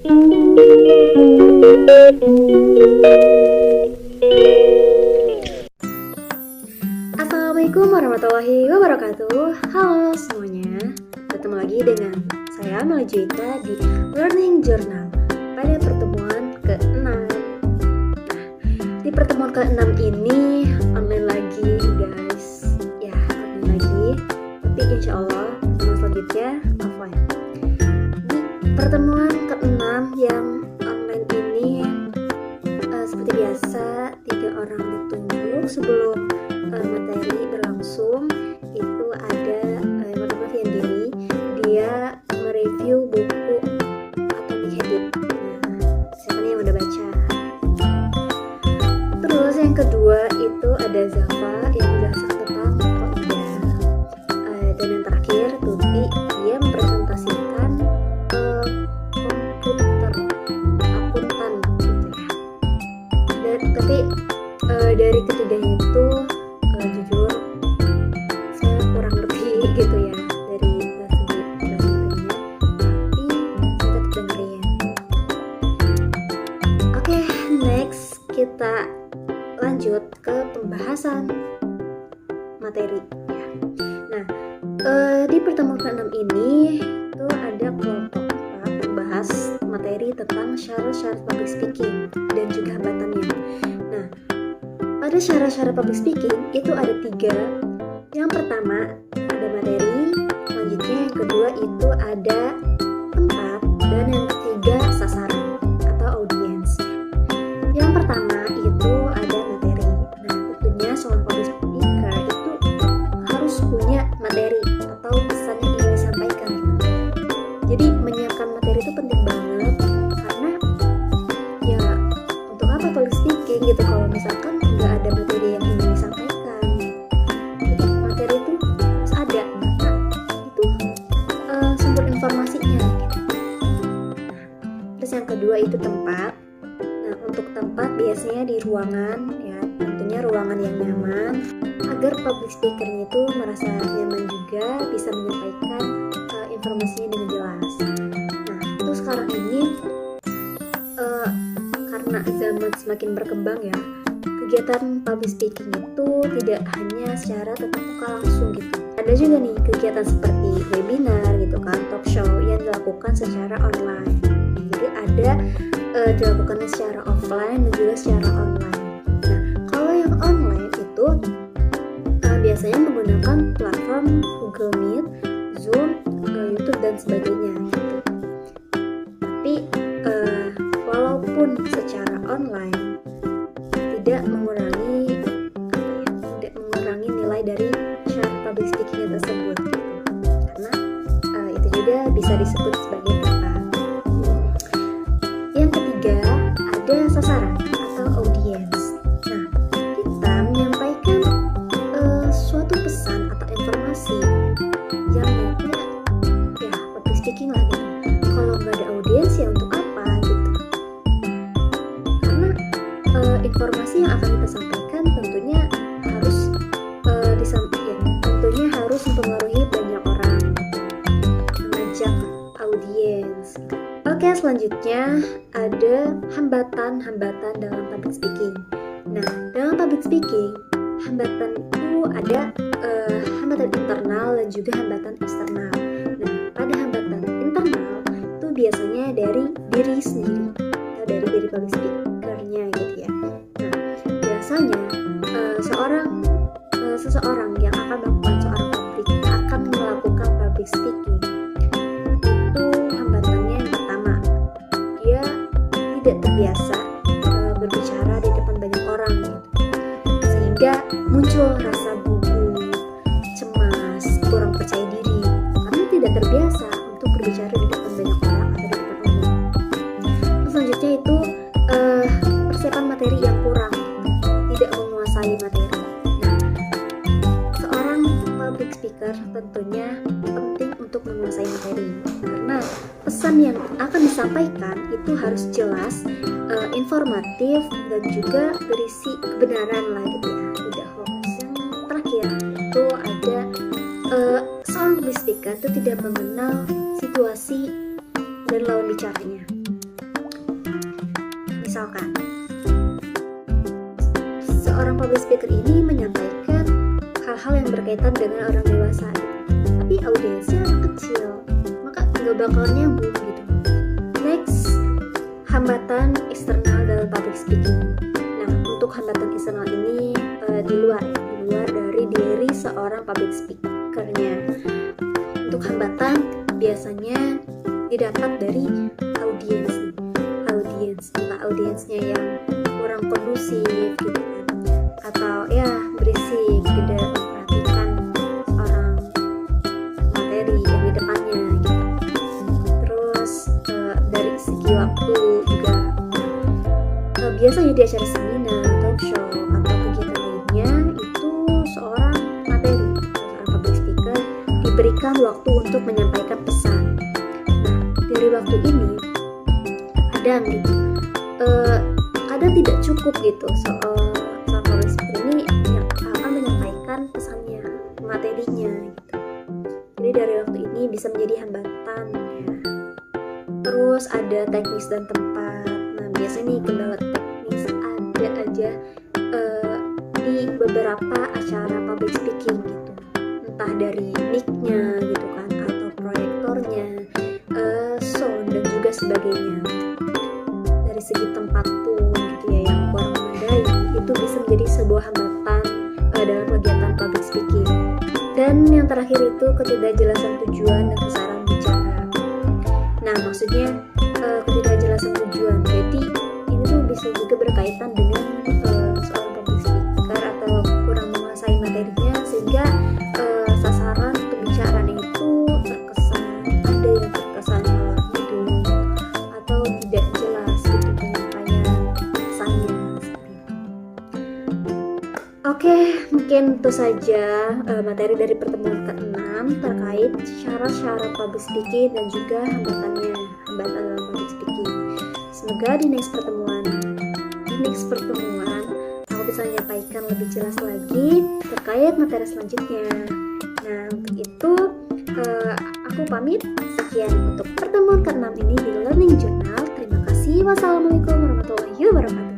Assalamualaikum warahmatullahi wabarakatuh. Halo semuanya, ketemu lagi dengan saya Meli Juwita di Learning Journal pada pertemuan ke-6. Nah, di pertemuan ke-6 ini online lagi guys. Ya, online lagi. Tapi insya Allah pertemuan selanjutnya offline. Di pertemuan ke-6 yang online ini seperti biasa 3 orang ditunjuk sebelum materi berlangsung. Itu ada Muhammad Yandiri, dia mereview buku Atomic Habits. Nah, siapa nih yang udah baca? Terus yang kedua itu ada Zafa yang menjelaskan tentang kaidah. Dan yang terakhir Tuti, dia mempresentasikan komputer akuntan gitu ya. Tapi dari ketiganya itu jujur saya kurang ngerti gitu ya dari segi materinya, tapi saya tetap dengerin. Oke, next kita lanjut ke pembahasan materi ya. Nah, di pertemuan ke-6 ini tuh ada kelompok 4 membahas materi tentang syarat-syarat public speaking dan juga hambatannya. Nah, pada syarat-syarat public speaking itu ada 3. Yang pertama ada materi, selanjutnya yang kedua itu ada tempat, dan yang ketiga sasaran atau audiens. Yang pertama itu ada materi. Nah, tentunya seorang public speaker itu harus punya materi atau pesan yang ingin disampaikan. Jadi menyiapkan materi itu penting banget, karena ya untuk apa public speaking gitu kalau misalkan nggak ada materi yang ingin disampaikan. Jadi materi itu harus ada, karena itu sumber informasinya gitu. Nah, terus yang kedua itu tempat. Nah, untuk tempat biasanya di ruangan ya, tentunya ruangan yang nyaman agar public speakernya itu merasa nyaman juga bisa menyampaikan informasinya dengan jelas. Nah, itu sekarang ini karena zaman semakin berkembang ya, kegiatan public speaking itu tidak hanya secara tatap muka langsung gitu. Ada juga nih kegiatan seperti webinar gitu kan, talk show yang dilakukan secara online. Jadi ada dilakukannya secara offline dan juga secara online. Nah, kalau yang online itu biasanya menggunakan platform Google Meet, Zoom, YouTube dan sebagainya gitu. Tapi walaupun secara online tidak mengurangi nilai dari syarat public speaking tersebut gitu. Karena itu juga bisa disebut sebagai tempat. Yang ketiga ada sasaran atau audiens. Nah, kita menyampaikan suatu pesan atau informasi yang niatnya ya public speaking lah gitu. Kalau nggak ada audiens ya untuk apa gitu? Karena informasi yang akan kita sampaikan tentunya harus disampaikan, tentunya harus mempengaruhi banyak orang, mengajak audiens. Oke, selanjutnya ada hambatan-hambatan dalam public speaking. Nah, dalam public speaking hambatan itu ada hambatan internal dan juga hambatan eksternal. Nah, pada hambatan internal itu biasanya dari diri sendiri atau dari diri public speakernya gitu ya. Nah, biasanya seseorang yang akan melakukan public speaking itu hambatannya yang pertama, dia tidak terbiasa berbicara di depan banyak orang gitu. Sehingga muncul rasa gugup, cemas, kurang percaya diri karena tidak terbiasa untuk berbicara di depan banyak orang atau di depan umum. Terus selanjutnya itu persiapan materi yang kurang, tidak menguasai materi. Nah, seorang public speaker tentunya penting untuk menguasai materi, karena pesan yang akan disampaikan itu harus jelas, informatif dan juga berisi kebenaran lah gitu ya, tidak hoax. Yang terakhir itu ada seorang public speaker itu tidak mengenal situasi dan lawan bicaranya. Misalkan seorang public speaker ini menyampaikan hal-hal yang berkaitan dengan orang dewasa gitu. Tapi audiensnya anak kecil, maka nggak bakal nyambung gitu. Next, hambatan eksternal dalam public speaking. Nah, untuk hambatan eksternal ini di luar dari diri seorang public speakernya. Untuk hambatan biasanya didapat dari audiensnya yang kurang kondusif gitu kan, atau ya berisik, tidak memperhatikan orang materi yang di depannya gitu. Terus dari segi waktu juga biasanya di acara seminar, talk show atau kegiatan lainnya itu seorang public speaker diberikan waktu untuk menyampaikan pesan. Nah, dari waktu ini kadang tidak cukup gitu seorang public speaker ini yang akan menyampaikan pesannya, materinya gitu. Jadi dari waktu ini bisa menjadi hambatan ya. Terus ada teknis dan tempat. Nah, biasanya nih kendala teknis ada aja di beberapa acara public speaking gitu. Entah dari mic-nya gitu kan, atau proyektornya, sound dan juga sebagainya. Dari segi tempat pun gitu ya, yang kurang memadai, itu bisa menjadi sebuah hambatan dalam kegiatan public speaking. Dan yang terakhir itu ketidakjelasan tujuan dan sasaran bicara. Nah, maksudnya ketidakjelasan tujuan. Jadi ini tuh bisa juga berkaitan dengan seorang public speaker atau kurang menguasai materinya, sehingga sasaran pembicaraan itu terkesan ngalor ngidul atau tidak jelas gitu penyampaian pesannya. Oke, mungkin itu saja materi dari pertemuan ke-6 terkait syarat-syarat public speaking dan juga hambatan dalam public speaking. Semoga di next pertemuan aku bisa menyampaikan lebih jelas lagi terkait materi selanjutnya. Nah, untuk itu aku pamit. Sekian untuk pertemuan ke-6 ini di Learning Journal. Terima kasih. Wassalamualaikum warahmatullahi wabarakatuh.